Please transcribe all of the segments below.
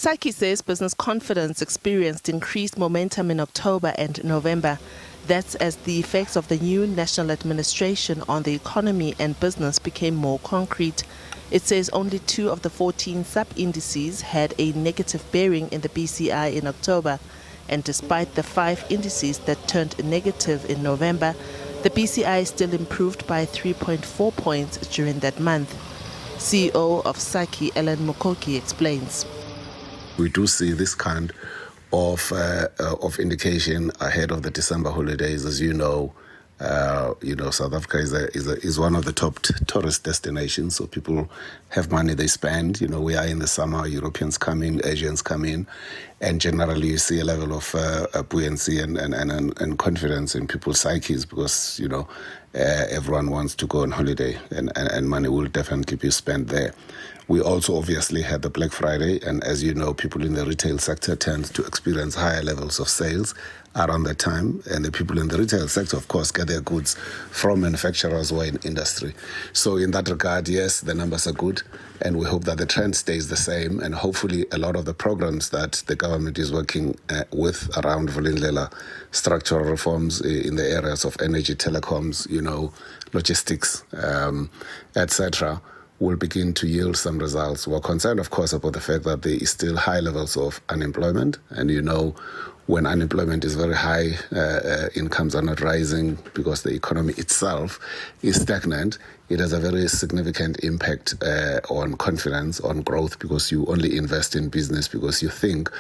SACCI says business confidence experienced increased momentum in October and November. That's as the effects of the new national administration on the economy and business became more concrete. It says only 2 of the 14 sub-indices had a negative bearing in the BCI in October. And despite the 5 indices that turned negative in November, the BCI still improved by 3.4 points during that month. CEO of SACCI, Ellen Mukoki, explains. We do see this kind of indication ahead of the December holidays. As you know, South Africa is one of the top tourist destinations. So people have money they spend. We are in the summer. Europeans come in, Asians come in, and generally you see a level of buoyancy and confidence in people's psyches because everyone wants to go on holiday, and money will definitely be spent there. We also obviously had the Black Friday, and as you know, people in the retail sector tend to experience higher levels of sales around that time, and the people in the retail sector, of course, get their goods from manufacturers or in industry. So in that regard, yes, the numbers are good, and we hope that the trend stays the same, and hopefully a lot of the programs that the government is working with around Vulindlela, structural reforms in the areas of energy, telecoms, logistics, etc., will begin to yield some results. We're concerned, of course, about the fact that there is still high levels of unemployment. And when unemployment is very high, incomes are not rising because the economy itself is stagnant. It has a very significant impact on confidence, on growth, because you only invest in business because you think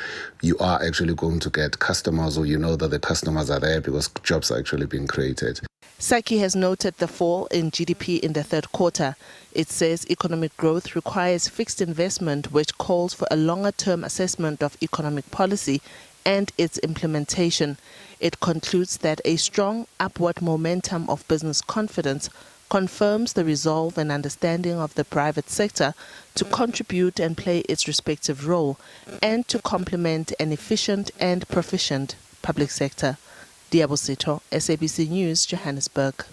you are actually going to get customers, or that the customers are there because jobs are actually being created. SACCI has noted the fall in GDP in the third quarter. It says economic growth requires fixed investment, which calls for a longer-term assessment of economic policy and its implementation. It concludes that a strong upward momentum of business confidence confirms the resolve and understanding of the private sector to contribute and play its respective role and to complement an efficient and proficient public sector. Diabosito, SABC News, Johannesburg.